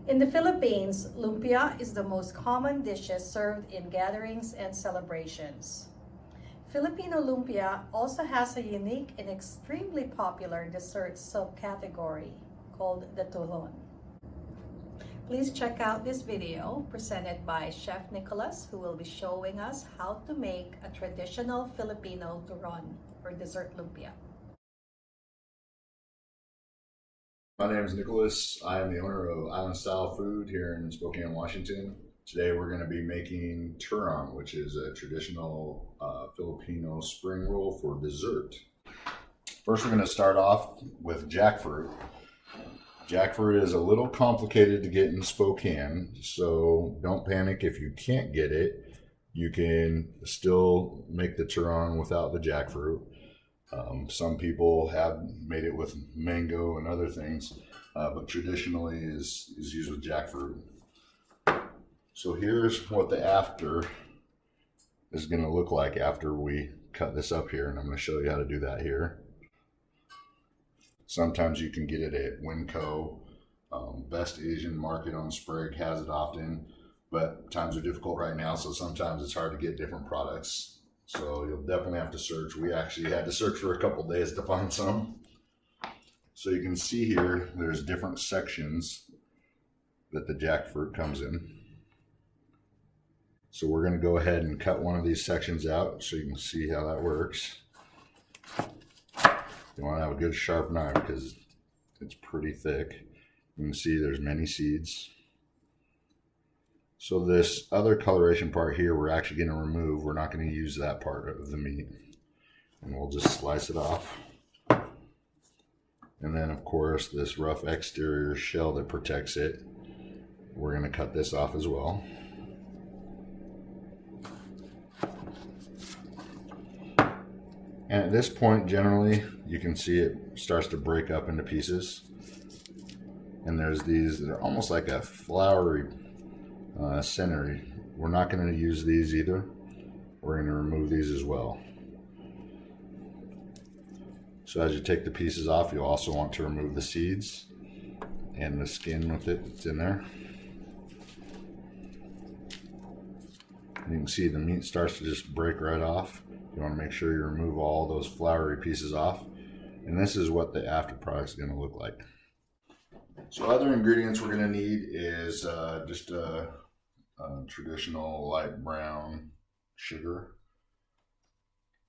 In the Philippines, lumpia is the most common dishes served in gatherings and celebrations. Filipino lumpia also has a unique and extremely popular dessert subcategory called the Turon. Please check out this video presented by Chef Nicholas, who will be showing us how to make a traditional Filipino Turon or dessert lumpia. My name is Nicholas. I am the owner of Island Style Food here in Spokane, Washington. Today we're going to be making Turon, which is a traditional Filipino spring roll for dessert. First we're going to start off with jackfruit. Jackfruit is a little complicated to get in Spokane, so don't panic if you can't get it. You can still make the Turon without the jackfruit. Some people have made it with mango and other things, but traditionally is used with jackfruit. So here's what the after is going to look like after we cut this up here, and I'm going to show you how to do that here. Sometimes you can get it at Winco. Best Asian Market on Sprague has it often, but times are difficult right now, so sometimes it's hard to get different products. So you'll definitely have to search. We actually had to search for a couple days to find some. So you can see here, there's different sections that the jackfruit comes in. So we're going to go ahead and cut one of these sections out so you can see how that works. You want to have a good sharp knife because it's pretty thick. You can see there's many seeds. So this other coloration part here, we're actually going to remove. We're not going to use that part of the meat. And we'll just slice it off. And then, of course, this rough exterior shell that protects it, we're going to cut this off as well. And at this point, generally, you can see it starts to break up into pieces. And there's these that are almost like a floury center. We're not going to use these either. We're going to remove these as well. So as you take the pieces off, you'll also want to remove the seeds and the skin with it that's in there. And you can see the meat starts to just break right off. You want to make sure you remove all those floury pieces off. And this is what the after product is going to look like. So other ingredients we're going to need is just a traditional light brown sugar.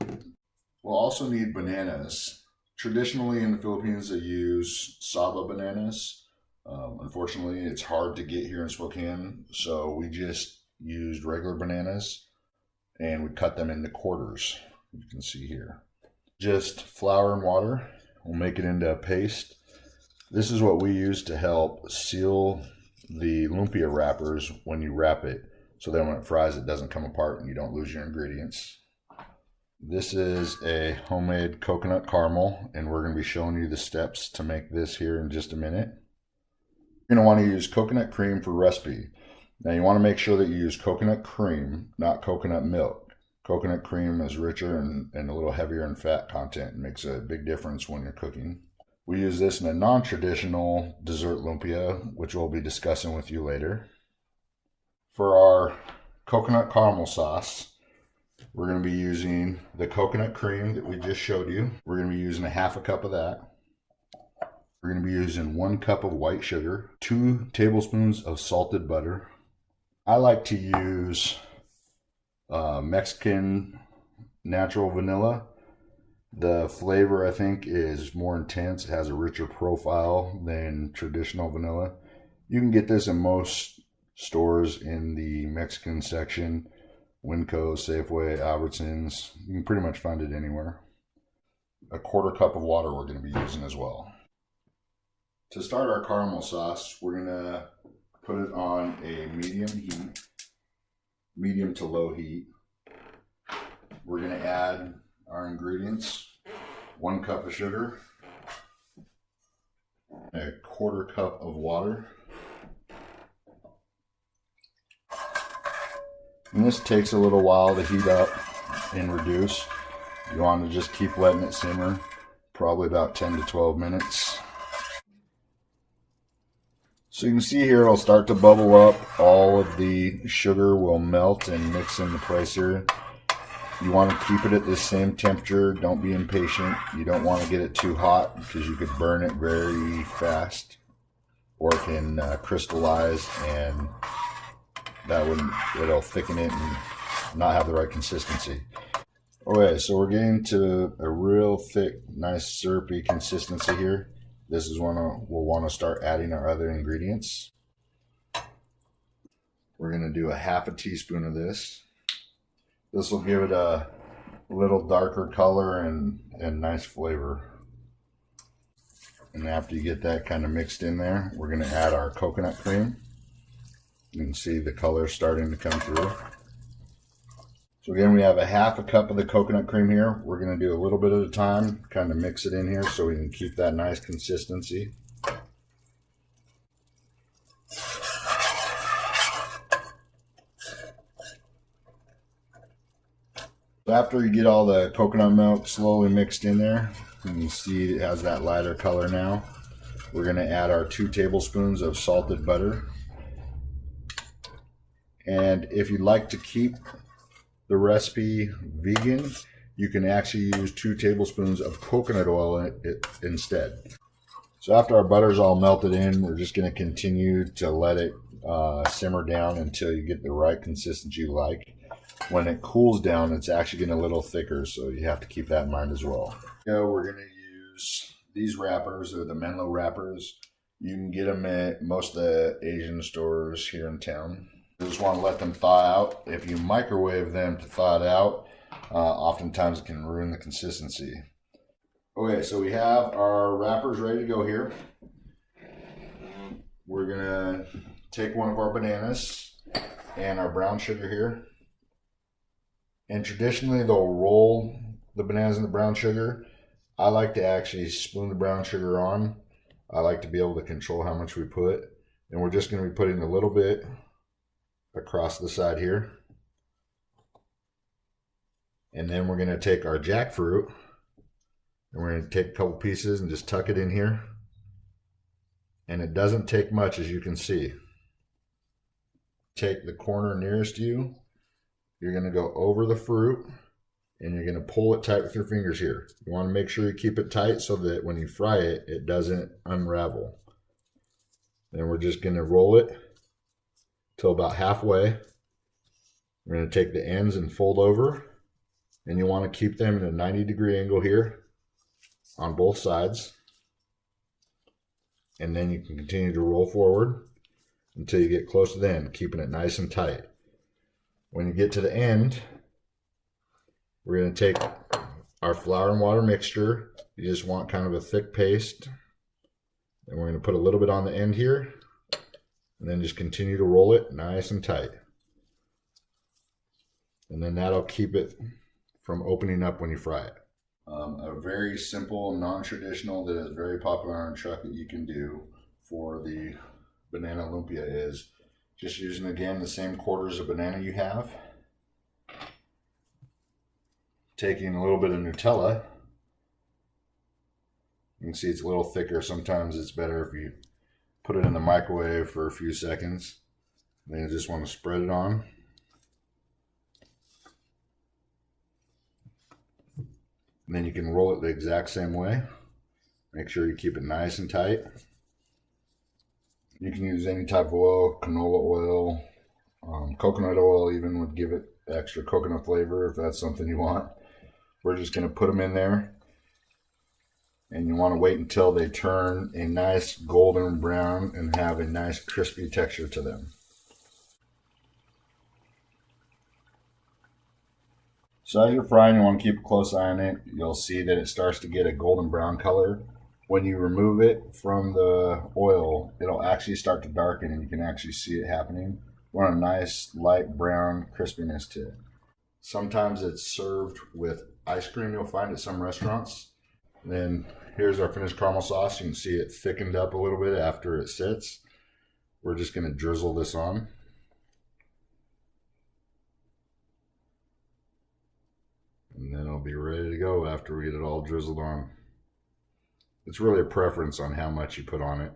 We'll also need bananas. Traditionally in the Philippines they use saba bananas. Unfortunately it's hard to get here in Spokane, so we just used regular bananas and we cut them into quarters. You can see here. Just flour and water. We'll make it into a paste. This is what we use to help seal the lumpia wrappers when you wrap it, so then when it fries it doesn't come apart and you don't lose your ingredients. This is a homemade coconut caramel, and we're going to be showing you the steps to make this here in just a minute. You're going to want to use coconut cream for recipe. Now you want to make sure that you use coconut cream, not coconut milk. Coconut cream is richer and a little heavier in fat content. It makes a big difference when you're cooking. We use this in a non-traditional dessert lumpia, which we'll be discussing with you later. For our coconut caramel sauce, we're going to be using the coconut cream that we just showed you. We're going to be using a half a cup of that. We're going to be using 1 cup of white sugar, 2 tablespoons of salted butter. I like to use Mexican natural vanilla. The flavor, I think, is more intense. It has a richer profile than traditional vanilla. You can get this in most stores in the Mexican section. Winco, Safeway, Albertsons. You can pretty much find it anywhere. A 1/4 cup of water we're going to be using as well. To start our caramel sauce, we're going to put it on a medium to low heat. We're going to add our ingredients: 1 cup of sugar, a 1/4 cup of water, and this takes a little while to heat up and reduce. You want to just keep letting it simmer, probably about 10 to 12 minutes. So you can see here it'll start to bubble up. All of the sugar will melt and mix into place here. You want to keep it at the same temperature. Don't be impatient. You don't want to get it too hot because you could burn it very fast, or it can crystallize, and it'll thicken it and not have the right consistency. Okay, so we're getting to a real thick, nice syrupy consistency here. This is when we'll want to start adding our other ingredients. We're going to do a half a teaspoon of this. This will give it a little darker color and nice flavor. And after you get that kind of mixed in there, we're going to add our coconut cream. You can see the color starting to come through. So again, we have a half a cup of the coconut cream here. We're going to do a little bit at a time, kind of mix it in here so we can keep that nice consistency. After you get all the coconut milk slowly mixed in there, you can see it has that lighter color now. We're going to add our 2 tablespoons of salted butter. And if you'd like to keep the recipe vegan, you can actually use 2 tablespoons of coconut oil instead. So after our butter's all melted in, we're just going to continue to let it simmer down until you get the right consistency you like. When it cools down, it's actually getting a little thicker, so you have to keep that in mind as well. We're going to use these wrappers. They're the Menlo wrappers. You can get them at most of the Asian stores here in town. You just want to let them thaw out. If you microwave them to thaw it out, oftentimes it can ruin the consistency. Okay, so we have our wrappers ready to go here. We're going to take one of our bananas and our brown sugar here. And traditionally they'll roll the bananas in the brown sugar. I like to actually spoon the brown sugar on. I like to be able to control how much we put. And we're just going to be putting a little bit across the side here. And then we're going to take our jackfruit and we're going to take a couple pieces and just tuck it in here. And it doesn't take much, as you can see. Take the corner nearest you. You're going to go over the fruit and you're going to pull it tight with your fingers here. You want to make sure you keep it tight so that when you fry it, it doesn't unravel. Then we're just going to roll it till about halfway. We're going to take the ends and fold over, and you want to keep them in a 90-degree angle here on both sides. And then you can continue to roll forward until you get close to the end, keeping it nice and tight. When you get to the end, we're going to take our flour and water mixture. You just want kind of a thick paste. And we're going to put a little bit on the end here. And then just continue to roll it nice and tight. And then that'll keep it from opening up when you fry it. A very simple, non-traditional that is very popular on truck that you can do for the banana lumpia is just using, again, the same quarters of banana you have. Taking a little bit of Nutella. You can see it's a little thicker. Sometimes it's better if you put it in the microwave for a few seconds. Then you just want to spread it on. And then you can roll it the exact same way. Make sure you keep it nice and tight. You can use any type of oil, canola oil, coconut oil even would give it extra coconut flavor if that's something you want. We're just going to put them in there. And you want to wait until they turn a nice golden brown and have a nice crispy texture to them. So as you're frying, you want to keep a close eye on it. You'll see that it starts to get a golden brown color. When you remove it from the oil, it'll actually start to darken and you can actually see it happening. We want a nice light brown crispiness to it. Sometimes it's served with ice cream, you'll find at some restaurants. And then here's our finished caramel sauce. You can see it thickened up a little bit after it sits. We're just going to drizzle this on. And then it'll be ready to go after we get it all drizzled on. It's really a preference on how much you put on it.